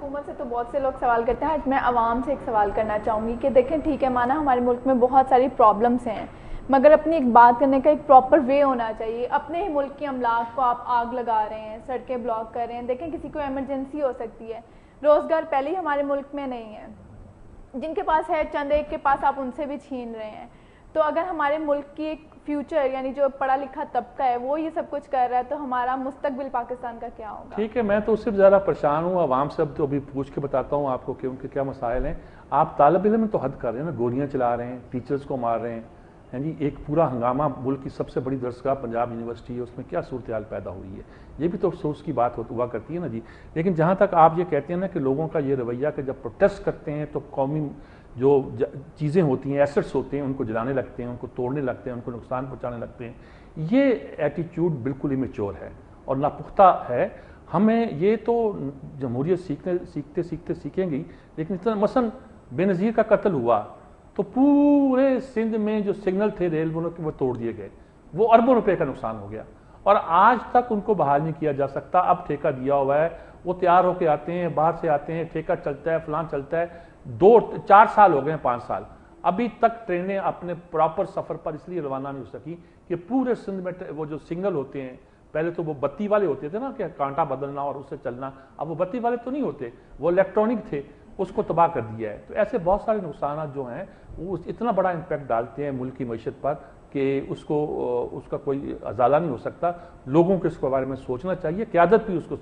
حکومت سے تو بہت سے لوگ سوال کرتے ہیں، آج میں عوام سے ایک سوال کرنا چاہوں گی کہ دیکھیں ٹھیک ہے مانا ہمارے ملک میں بہت ساری پرابلمس ہیں، مگر اپنی ایک بات کرنے کا ایک پراپر وے ہونا چاہیے. اپنے ہی ملک کی املاک کو آپ آگ لگا رہے ہیں، سڑکیں بلاک کر رہے ہیں. دیکھیں کسی کو ایمرجنسی ہو سکتی ہے، روزگار پہلے ہی ہمارے ملک میں نہیں ہے، جن کے پاس ہے چند ایک کے پاس آپ ان سے بھی چھین رہے ہیں. تو اگر ہمارے ملک کی ایک فیوچر یعنی جو پڑھا لکھا طبقہ ہے وہ یہ سب کچھ کر رہا ہے تو ہمارا مستقبل پاکستان کا کیا ہوگا؟ ٹھیک ہے، میں تو اس سے زیادہ پریشان ہوں عوام سے. اب تو ابھی پوچھ کے بتاتا ہوں آپ کو کہ ان کے کیا مسائل ہیں. آپ طالب علم تو حد کر رہے ہیں نا، گولیاں چلا رہے ہیں، ٹیچرز کو مار رہے ہیں جی. ایک پورا ہنگامہ، ملک کی سب سے بڑی درسگاہ پنجاب یونیورسٹی ہے، اس میں کیا صورتحال پیدا ہوئی ہے، یہ بھی تو افسوس کی بات ہوا کرتی ہے نا جی. لیکن جہاں تک آپ یہ کہتے ہیں نا کہ لوگوں کا یہ رویہ کہ جب پروٹیسٹ کرتے ہیں تو قومی جو چیزیں ہوتی ہیں، ایسٹس ہوتے ہیں، ان کو جلانے لگتے ہیں، ان کو توڑنے لگتے ہیں، ان کو نقصان پہنچانے لگتے ہیں، یہ ایٹیٹیوڈ بالکل امیچور ہے اور ناپختہ ہے. ہمیں یہ تو جمہوریت سیکھتے سیکھیں گی. لیکن اتنا مثلا بے نظیر کا قتل ہوا تو پورے سندھ میں جو سگنل تھے ریل والوں کے وہ توڑ دیے گئے، وہ اربوں روپے کا نقصان ہو گیا اور آج تک ان کو بحال نہیں کیا جا سکتا. اب ٹھیکہ دیا ہوا ہے، وہ تیار ہو کے آتے ہیں، باہر سے آتے ہیں، ٹھیکہ چلتا ہے، فلان چلتا ہے. 4 سال ہو گئے ہیں، 5 سال ابھی تک ٹرینیں اپنے پراپر سفر پر اس لیے روانہ نہیں ہو سکی کہ پورے سندھ میں وہ جو سگنل ہوتے ہیں، پہلے تو وہ بتی والے ہوتے تھے نا کہ کانٹا بدلنا اور اس سے چلنا، اب وہ بتی والے تو نہیں ہوتے، وہ الیکٹرانک تھے، اس کو تباہ کر دیا ہے. تو ایسے بہت سارے نقصانات جو ہیں وہ اتنا بڑا امپیکٹ ڈالتے ہیں ملک کی معیشت پر کہ اس کا کوئی ازالہ نہیں ہو سکتا. لوگوں کو اس کے بارے میں سوچنا چاہیے، قیادت بھی اس کو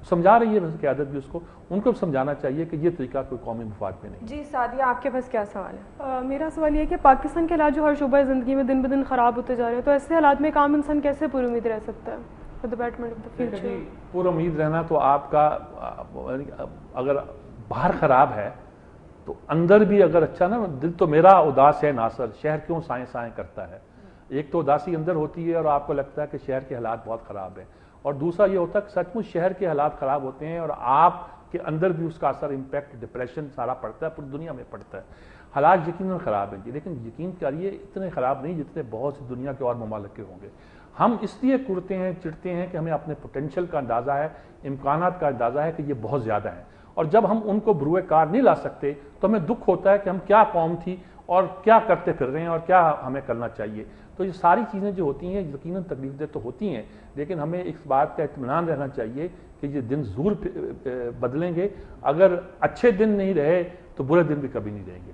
سمجھا رہی ہے، قیادت بھی اس کو ان کو سمجھانا چاہیے کہ یہ طریقہ کوئی قومی مفاد میں نہیں. جی سعدیہ، آپ کے پاس کیا سوال ہے؟ میرا سوال یہ ہے کہ پاکستان کے حالات جو ہر شعبہ زندگی میں دن بدن خراب ہوتے جا رہے ہیں، تو ایسے حالات میں ایک عام انسان کیسے پر امید رہ سکتا ہے for the betterment of the future? پر امید رہنا تو آپ کا اگر باہر خراب ہے تو اندر بھی اگر اچھا نا، دل تو میرا اداس ہے ناصر، شہر کیوں سائیں سائیں کرتا ہے. ایک تو اداسی اندر ہوتی ہے اور آپ کو لگتا ہے کہ شہر کے حالات بہت خراب ہیں، اور دوسرا یہ ہوتا ہے کہ سچ مچ شہر کے حالات خراب ہوتے ہیں اور آپ کے اندر بھی اس کا اثر، امپیکٹ، ڈپریشن سارا پڑتا ہے، پوری دنیا میں پڑتا ہے. حالات یقیناً خراب ہیں جی، لیکن یقین کریے اتنے خراب نہیں جتنے بہت سی دنیا کے اور ممالک کے ہوں گے. ہم اس لیے کرتے ہیں، چڑھتے ہیں کہ ہمیں اپنے پوٹینشیل کا اندازہ ہے، امکانات کا اندازہ ہے کہ یہ بہت زیادہ ہیں، اور جب ہم ان کو بروئے کار نہیں لا سکتے تو ہمیں دکھ ہوتا ہے کہ ہم کیا قوم تھی اور کیا کرتے پھر رہے ہیں اور کیا ہمیں کرنا چاہیے. تو یہ ساری چیزیں جو ہوتی ہیں یقیناً تکلیف دہ تو ہوتی ہیں، لیکن ہمیں اس بات کا اطمینان رہنا چاہیے کہ یہ دن ضرور بدلیں گے. اگر اچھے دن نہیں رہے تو برے دن بھی کبھی نہیں رہیں گے.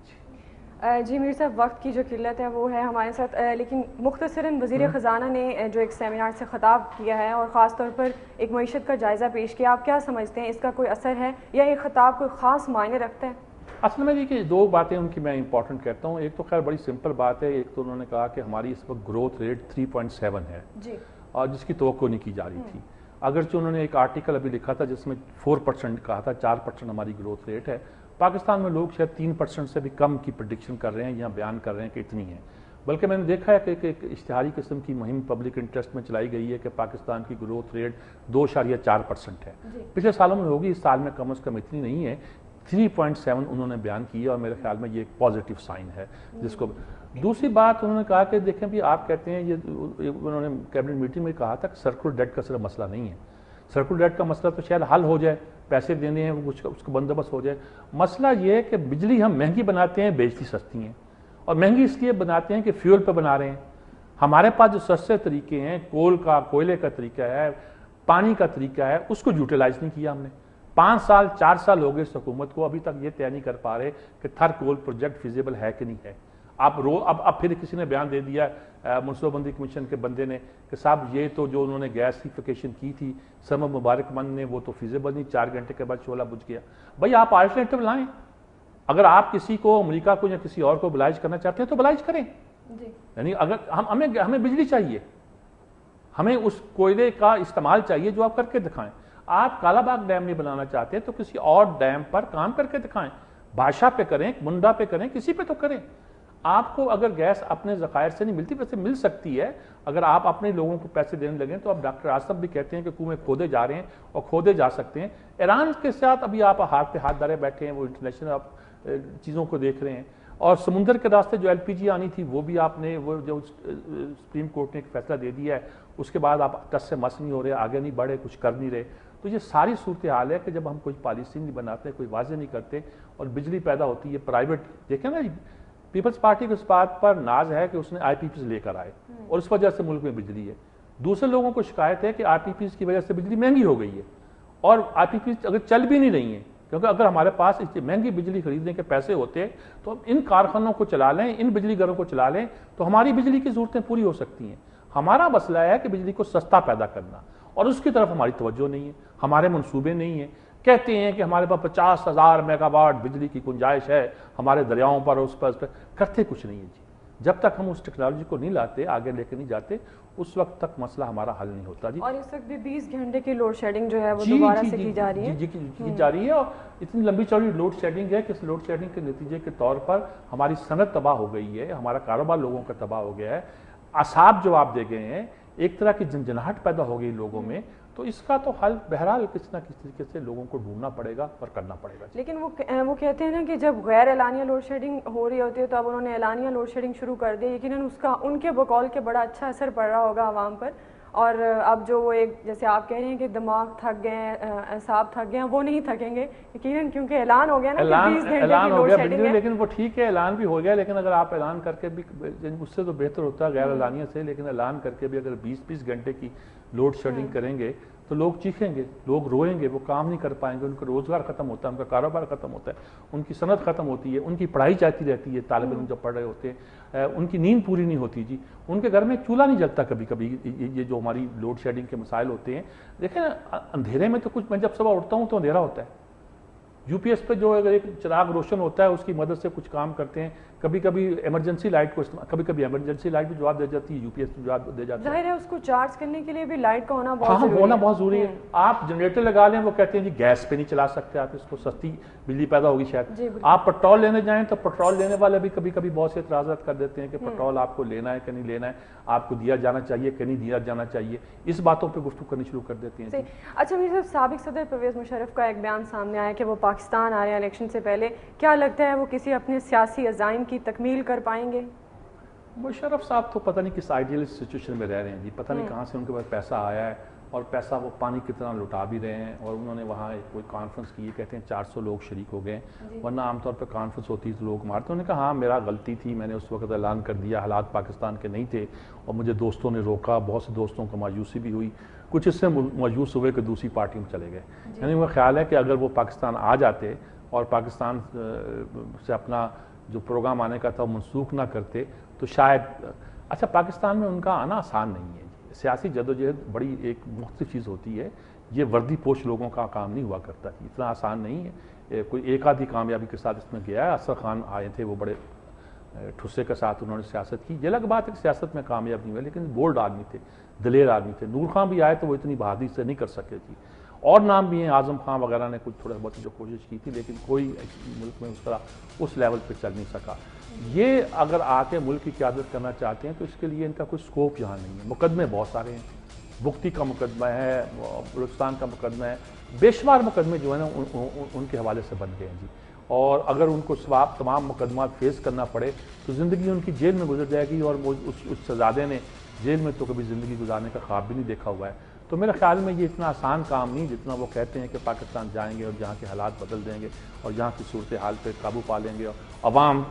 جی میر صاحب، وقت کی جو قلت ہے وہ ہے ہمارے ساتھ، لیکن مختصراً وزیر خزانہ نے جو ایک سیمینار سے خطاب کیا ہے اور خاص طور پر ایک معیشت کا جائزہ پیش کیا، آپ کیا سمجھتے ہیں اس کا کوئی اثر ہے یا یہ خطاب کوئی خاص معنی رکھتا ہے؟ اصل میں دیکھیے 2 باتیں ان کی میں امپورٹنٹ کہتا ہوں. ایک تو خیر بڑی سمپل بات ہے، ایک تو انہوں نے کہا کہ ہماری اس وقت گروتھ ریٹ 3.7 ہے جی، اور جس کی توقع نہیں کی جا رہی تھی. اگرچہ انہوں نے ایک آرٹیکل ابھی لکھا تھا جس میں 4% کہا تھا، 4% ہماری گروتھ ریٹ ہے. پاکستان میں لوگ شاید 3% سے بھی کم کی پریڈکشن کر رہے ہیں یا بیان کر رہے ہیں کہ اتنی ہے. بلکہ میں نے دیکھا ہے کہ ایک اشتہاری قسم کی مہم پبلک انٹرسٹ میں چلائی گئی ہے کہ پاکستان کی گروتھ ریٹ 2.4% ہے. پچھلے سالوں میں ہوگی، اس سال میں کم از کم اتنی نہیں ہے. 3.7 انہوں نے بیان کی ہے اور میرے خیال میں یہ ایک پازیٹیو سائن ہے جس کو. دوسری بات انہوں نے کہا کہ دیکھیں بھی آپ کہتے ہیں، یہ انہوں نے کیبنٹ میٹنگ میں کہا تھا کہ سرکولر ڈیٹ کا صرف مسئلہ نہیں ہے. سرکولر ڈیٹ کا مسئلہ تو شاید حل ہو جائے، پیسے دینے ہیں اس کا بندوبست ہو جائے. مسئلہ یہ ہے کہ بجلی ہم مہنگی بناتے ہیں، بیچتی سستی ہیں، اور مہنگی اس لیے بناتے ہیں کہ فیول پہ بنا رہے ہیں. ہمارے پاس جو سستے طریقے ہیں، کوئلے کا طریقہ ہے، پانی کا طریقہ ہے، اس کو یوٹیلائز نہیں کیا ہم نے. 5 سال 4 سال ہو گئے اس حکومت کو، ابھی تک یہ طے نہیں کر پا رہے کہ تھر کول پروجیکٹ فیزیبل ہے کہ نہیں ہے. اب پھر کسی نے بیان دے دیا منصوبہ بندی کمیشن کے بندے نے کہ صاحب یہ تو جو انہوں نے گیسیفیکیشن کی تھی سمر مبارک مند نے، وہ تو فیزیبل نہیں، 4 گھنٹے کے بعد شعلہ بجھ گیا. بھائی آپ آلٹرنیٹو لائیں. اگر آپ کسی کو، امریکہ کو یا کسی اور کو بلائج کرنا چاہتے ہیں تو بلائج کریں. یعنی اگر ہمیں بجلی چاہیے، ہمیں اس کوئلے کا استعمال چاہیے جو آپ کر کے دکھائیں. آپ کالا باغ ڈیم نہیں بنانا چاہتے تو کسی اور ڈیم پر کام کر کے دکھائیں. بادشاہ پہ کریں، منڈا پہ کریں، کسی پہ تو کریں. آپ کو اگر گیس اپنے ذخائر سے نہیں ملتی، ویسے مل سکتی ہے اگر آپ اپنے لوگوں کو پیسے دینے لگیں. تو اب ڈاکٹر آصف بھی کہتے ہیں کہ کنویں کھودے جا رہے ہیں اور کھودے جا سکتے ہیں. ایران کے ساتھ ابھی آپ ہاتھ پہ ہاتھ دھرے بیٹھے ہیں، وہ انٹرنیشنل آپ چیزوں کو دیکھ رہے ہیں. اور سمندر کے راستے جو LPG آنی تھی وہ بھی آپ نے، وہ جو سپریم کورٹ نے ایک فیصلہ دے دیا ہے، اس کے بعد آپ ٹس سے مس نہیں ہو رہے، آگے نہیں بڑھے، کچھ کر نہیں رہے. تو یہ ساری صورتحال ہے کہ جب ہم کوئی پالیسی نہیں بناتے, کوئی واضح نہیں کرتے اور بجلی پیدا ہوتی ہے پرائیویٹ, دیکھیں نا پیپلز پارٹی کو اس بات پر ناز ہے کہ اس نے آئی پی پیز لے کر آئے اور اس وجہ سے ملک میں بجلی ہے. دوسرے لوگوں کو شکایت ہے کہ آئی پی پیز کی وجہ سے بجلی مہنگی ہو گئی ہے اور آئی پی پیز اگر چل بھی نہیں رہی ہیں, کیونکہ اگر ہمارے پاس اتنی مہنگی بجلی خریدنے کے پیسے ہوتے تو ہم ان کارخانوں کو چلا لیں, ان بجلی گھروں کو چلا لیں تو ہماری بجلی کی ضرورتیں پوری ہو سکتی ہیں. ہمارا مسئلہ ہے کہ بجلی کو سستا پیدا کرنا اور اس کی طرف ہماری توجہ نہیں ہے, ہمارے منصوبے نہیں ہیں. کہتے ہیں کہ ہمارے پاس 50,000 میگا واٹ بجلی کی گنجائش ہے ہمارے دریاؤں پر, اس پر کرتے کچھ نہیں ہے جی. جب تک ہم اس ٹیکنالوجی کو نہیں لاتے, آگے لے کے نہیں جاتے, اس وقت تک مسئلہ ہمارا حل نہیں ہوتا جی. اور اس وقت بھی 20 گھنٹے کی لوڈ شیڈنگ جو ہے وہ دوبارہ سے کی جا رہی ہے. جی کی جا رہی ہے اور اتنی لمبی چوڑی لوڈ شیڈنگ ہے کہ اس لوڈ شیڈنگ کے نتیجے کے طور پر ہماری صنعت تباہ ہو گئی ہے, ہمارا کاروبار لوگوں کا تباہ ہو گیا ہے, اعصاب جواب دے گئے ہیں, ایک طرح کی جھنجھناہٹ پیدا ہو گئی لوگوں میں. تو اس کا تو حل بہرحال کسی نہ کسی طریقے سے لوگوں کو ڈھونڈنا پڑے گا اور کرنا پڑے گا. لیکن وہ کہتے ہیں نا کہ جب غیر اعلانیہ لوڈ شیڈنگ ہو رہی ہوتی ہے تو اب انہوں نے اعلانیہ لوڈ شیڈنگ شروع کر دی, یقیناً اس کا ان کے بقول کے بڑا اچھا اثر پڑ رہا ہوگا عوام پر. اور اب جو وہ ایک جیسے آپ کہہ رہے ہیں کہ دماغ تھک گئے ہیں, اعصاب تھک گئے ہیں, وہ نہیں تھکیں گے یقیناً, کیونکہ اعلان ہو گیا نا کہ 20 گھنٹے کی لوڈ شیڈنگ ہے. لیکن وہ ٹھیک ہے, اعلان بھی ہو گیا, لیکن اگر آپ اعلان کر کے بھی, اس سے تو بہتر ہوتا ہے غیر اعلانیہ سے, لیکن اعلان کر کے بھی اگر 20 گھنٹے کی لوڈ شیڈنگ کریں گے تو لوگ چیخیں گے, لوگ روئیں گے, وہ کام نہیں کر پائیں گے, ان کا روزگار ختم ہوتا ہے, ان کا کاروبار ختم ہوتا ہے, ان کی صنعت ختم ہوتی ہے, ان کی پڑھائی جاتی رہتی ہے, طالب علم جب پڑھ رہے ہوتے ہیں ان کی نیند پوری نہیں ہوتی جی, ان کے گھر میں چولہا نہیں جلتا کبھی کبھی. یہ جو ہماری لوڈ شیڈنگ کے مسائل ہوتے ہیں, دیکھیں اندھیرے میں تو کچھ, میں جب صبح اٹھتا ہوں تو اندھیرا ہوتا ہے, یو پی ایس پہ جو اگر ایک چراغ روشن ہوتا ہے اس کی مدد سے کچھ کام کرتے ہیں, کبھی کبھی ایمرجنسی لائٹ کو کبھی کبھی ایمرجنسی لائٹ بھی جواب دے جاتی ہے, یو پی ایس جواب دے جاتی ہے. ظاہر ہے اس کو چارج کرنے کے لیے بھی لائٹ کا ہونا بہت ضروری ہے. ہونا بہت ضروری ہے. آپ جنریٹر لگا لیں, وہ کہتے ہیں جی گیس پہ نہیں چلا سکتے آپ اس کو, سستی بجلی پیدا ہوگی شاید. آپ پٹرول لینے جائیں تو پٹرول لینے والے بھی کبھی کبھی بہت سے اعتراضات کر دیتے ہیں کہ پٹرول آپ کو لینا ہے کہ نہیں لینا ہے, آپ کو دیا جانا چاہیے کہ نہیں دیا جانا چاہیے, اس باتوں پہ گفتگو کرنی شروع کر دیتے ہیں. اچھا میرے صاحب, سابق صدر پرویز مشرف کا ایک بیان سامنے آیا کہ وہ پاکستان آ رہے ہیں الیکشن سے پہلے, کیا لگتا ہے وہ کسی اپنے سیاسی عزائم کی تکمیل کر پائیں گے؟ مشرف صاحب تو پتہ نہیں کس آئیڈیلسٹ سچویشن میں رہ رہے ہیں جی, پتہ نہیں کہاں سے ان کے پاس پیسہ آیا ہے اور پیسہ وہ پانی کی طرح لٹا بھی رہے ہیں. اور انہوں نے وہاں کوئی کانفرنس کی, کہتے ہیں 400 لوگ شریک ہو گئے, ورنہ عام طور پہ کانفرنس ہوتی تو لوگ مارتے. انہوں نے کہا ہاں میرا غلطی تھی, میں نے اس وقت اعلان کر دیا, حالات پاکستان کے نہیں تھے اور مجھے دوستوں نے روکا, بہت سے دوستوں کو مایوسی بھی ہوئی, کچھ اس سے مایوس ہوئے کہ دوسری پارٹی میں چلے گئے. یعنی وہ خیال ہے کہ اگر وہ پاکستان آ جاتے اور پاکستان سے اپنا جو پروگرام آنے کا تھا وہ منسوخ نہ کرتے تو شاید. اچھا پاکستان میں ان کا آنا آسان نہیں ہے, سیاسی جدوجہد بڑی ایک مختلف چیز ہوتی ہے, یہ وردی پوش لوگوں کا کام نہیں ہوا کرتا, اتنا آسان نہیں ہے. کوئی ایک آدھی کامیابی کے ساتھ اس میں گیا ہے, اسد خان آئے تھے, وہ بڑے ٹھسے کے ساتھ انہوں نے سیاست کی, یہ الگ بات ہے کہ سیاست میں کامیاب نہیں ہوئے, لیکن بولڈ آدمی تھے, دلیر آدمی تھے. نور خان بھی آئے تو وہ اتنی بہادری سے نہیں کر سکے تھی, اور نام بھی ہیں, اعظم خان وغیرہ نے کچھ تھوڑا بہت جو کوشش کی تھی, لیکن کوئی ملک میں اس طرح اس لیول پہ چل نہیں سکا. یہ اگر آ کے ملک کی قیادت کرنا چاہتے ہیں تو اس کے لیے ان کا کوئی سکوپ یہاں نہیں ہے. مقدمے بہت سارے ہیں, بختی کا مقدمہ ہے, بلوچستان کا مقدمہ ہے, بے شمار مقدمے جو ہیں نا ان کے حوالے سے بن گئے ہیں جی. اور اگر ان کو تمام مقدمات فیس کرنا پڑے تو زندگی ان کی جیل میں گزر جائے گی, اور اس شہزادے نے جیل میں تو کبھی زندگی گزارنے کا خواب بھی نہیں دیکھا ہوا ہے. تو میرے خیال میں یہ اتنا آسان کام نہیں جتنا وہ کہتے ہیں کہ پاکستان جائیں گے اور جہاں کے حالات بدل دیں گے اور جہاں کی صورتحال پہ قابو پا لیں گے, اور عوام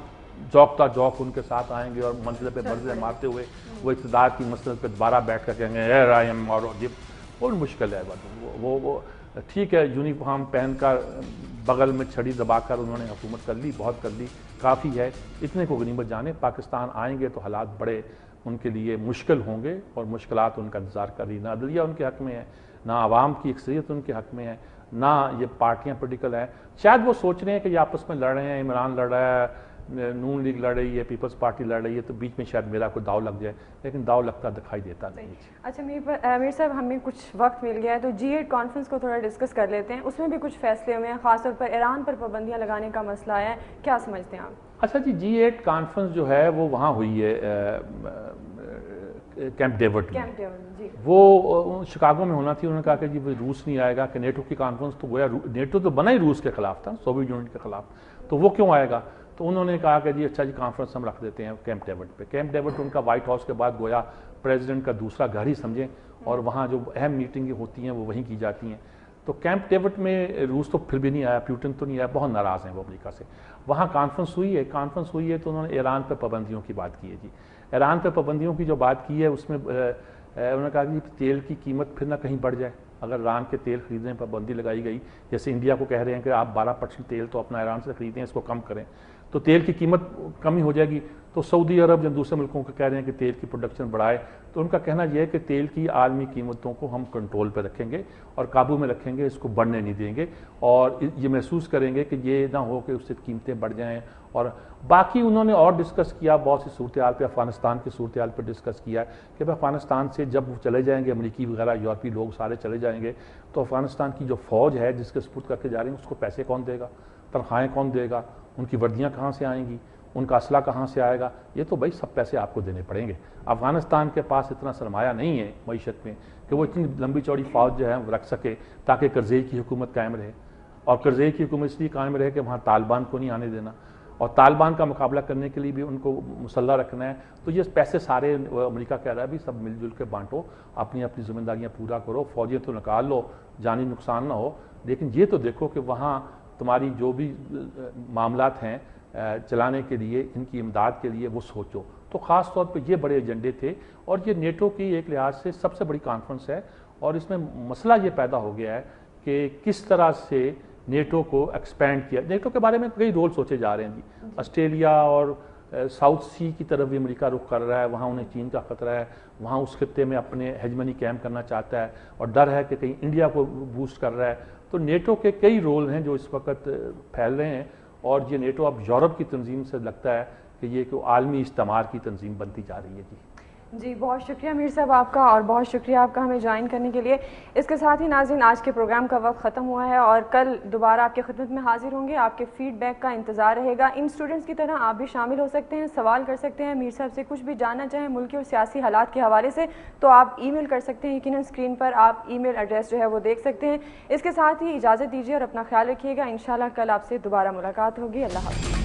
جوکتا جوک ان کے ساتھ آئیں گے اور منزل پہ مرزے مارتے ہوئے وہ اقتدار کی مسند پہ دوبارہ بیٹھ کر کہیں گے اے رائم اور جب, بہت مشکل ہے. وہ ٹھیک ہے, یونیفارم پہن کر بغل میں چھڑی دبا کر انہوں نے حکومت کر لی, بہت کر لی, کافی ہے, اتنے کو غنیمت جانے. پاکستان آئیں گے تو حالات بڑے ان کے لیے مشکل ہوں گے اور مشکلات ان کا انتظار کر رہی. نہ عدلیہ ان کے حق میں ہے, نہ عوام کی اکثریت ان کے حق میں ہے, نہ یہ پارٹیاں پولیٹیکل ہیں. شاید وہ سوچ رہے ہیں کہ یہ آپس میں لڑ رہے ہیں, عمران لڑ رہا ہے, نون لیگ لڑ رہی ہے, پیپلز پارٹی لڑ رہی ہے, تو بیچ میں شاید میرا کوئی داؤ لگ جائے, لیکن داؤ لگتا دکھائی دیتا نہیں. اچھا میر صاحب, ہمیں کچھ وقت مل گیا ہے تو G8 کانفرنس کو تھوڑا ڈسکس کر لیتے ہیں. اس میں بھی کچھ فیصلے ہوئے ہیں, خاص طور پر ایران پر پابندیاں لگانے کا مسئلہ ہے, کیا سمجھتے ہیں آپ؟ اچھا جی, G8 کانفرنس جو ہے وہ وہاں ہوئی ہے کیمپ ڈیوڈ میں, وہ شکاگو میں ہونا تھی. انہوں نے کہا کہ جی روس نہیں آئے گا, کہ نیٹو کی کانفرنس تو گویا نیٹو تو بنا ہی روس کے خلاف تھا, سوویت یونین کے خلاف, تو وہ کیوں آئے گا. تو انہوں نے کہا کہ جی اچھا جی کانفرنس ہم رکھ دیتے ہیں کیمپ ڈیوڈ پہ. کیمپ ڈیوڈ ان کا وائٹ ہاؤس کے بعد گویا پریزیڈنٹ کا دوسرا گھر ہی سمجھیں, اور وہاں جو اہم میٹنگیں ہوتی ہیں وہ وہیں کی جاتی ہیں. تو کیمپ ڈیوڈ میں روس تو پھر بھی نہیں آیا, پیوٹن تو نہیں آیا, بہت ناراض ہیں وہ امریکہ سے. وہاں کانفرنس ہوئی ہے تو انہوں نے ایران پہ پابندیوں کی بات کی ہے جی. ایران پہ پابندیوں کی جو بات کی ہے اس میں انہوں نے کہا کہ تیل کی قیمت پھر نہ کہیں بڑھ جائے. اگر ایران کے تیل خریدنے پر پابندی لگائی گئی, جیسے انڈیا کو کہہ رہے ہیں کہ آپ 12% تیل تو اپنا ایران سے خریدیں, اس کو کم کریں, تو تیل کی قیمت کمی ہو جائے گی. تو سعودی عرب یا دوسرے ملکوں کو کہہ رہے ہیں کہ تیل کی پروڈکشن بڑھائے. تو ان کا کہنا یہ ہے کہ تیل کی عالمی قیمتوں کو ہم کنٹرول پہ رکھیں گے اور قابو میں رکھیں گے, اس کو بڑھنے نہیں دیں گے, اور یہ محسوس کریں گے کہ یہ نہ ہو کہ اس سے قیمتیں بڑھ جائیں. اور باقی انہوں نے اور ڈسکس کیا بہت سی صورتحال پہ, افغانستان کی صورتحال پہ ڈسکس کیا کہ افغانستان سے جب وہ چلے جائیں گے, امریکی وغیرہ یورپی لوگ سارے چلے جائیں گے, تو افغانستان کی جو فوج ہے جس کے سپرد کر کے جا رہے ہیں اس کو پیسے کون دے گا, تنخواہیں کون دے گا, ان کی وردیاں کہاں سے آئیں گی, ان کا اسلحہ کہاں سے آئے گا. یہ تو بھائی سب پیسے آپ کو دینے پڑیں گے. افغانستان کے پاس اتنا سرمایہ نہیں ہے معیشت میں کہ وہ اتنی لمبی چوڑی فوج جو ہے وہ رکھ سکے تاکہ کرزئی کی حکومت قائم رہے. اور کرزئی کی حکومت اس لیے قائم رہے کہ وہاں طالبان کو نہیں آنے دینا, اور طالبان کا مقابلہ کرنے کے لیے بھی ان کو مسلح رکھنا ہے. تو یہ پیسے سارے امریکہ کہہ رہا ہے بھی سب مل جل کے بانٹو, اپنی اپنی ذمہ داریاں پورا کرو, فوجیں تو نکال لو, جانی نقصان نہ ہو, لیکن یہ تو دیکھو کہ وہاں تمہاری جو بھی معاملات ہیں چلانے کے لیے, ان کی امداد کے لیے وہ سوچو. تو خاص طور پہ یہ بڑے ایجنڈے تھے, اور یہ نیٹو کی ایک لحاظ سے سب سے بڑی کانفرنس ہے, اور اس میں مسئلہ یہ پیدا ہو گیا ہے کہ کس طرح سے نیٹو کو ایکسپینڈ کیا. نیٹو کے بارے میں کئی رول سوچے جا رہے ہیں جی. آسٹریلیا اور ساؤتھ سی کی طرف بھی امریکہ رخ کر رہا ہے, وہاں انہیں چین کا خطرہ ہے, وہاں اس خطے میں اپنے ہیجمنی قائم کرنا چاہتا ہے, اور ڈر ہے کہ کہیں انڈیا کو بوسٹ کر رہا ہے. تو نیٹو کے کئی رول ہیں جو اس وقت پھیل رہے ہیں, اور یہ نیٹو اب یورپ کی تنظیم سے لگتا ہے کہ یہ کہ عالمی استعمار کی تنظیم بنتی جا رہی ہے جی. جی بہت شکریہ میر صاحب آپ کا, اور بہت شکریہ آپ کا ہمیں جوائن کرنے کے لیے. اس کے ساتھ ہی ناظرین آج کے پروگرام کا وقت ختم ہوا ہے, اور کل دوبارہ آپ کی خدمت میں حاضر ہوں گے. آپ کے فیڈ بیک کا انتظار رہے گا. ان اسٹوڈنٹس کی طرح آپ بھی شامل ہو سکتے ہیں, سوال کر سکتے ہیں, میر صاحب سے کچھ بھی جاننا چاہیں ملکی اور سیاسی حالات کے حوالے سے تو آپ ای میل کر سکتے ہیں. یقیناً اسکرین پر آپ ای میل ایڈریس جو ہے وہ دیکھ سکتے ہیں. اس کے ساتھ ہی اجازت دیجیے اور اپنا خیال رکھیے گا. انشاءاللہ کل آپ سے دوبارہ ملاقات ہوگی. اللہ حافظ.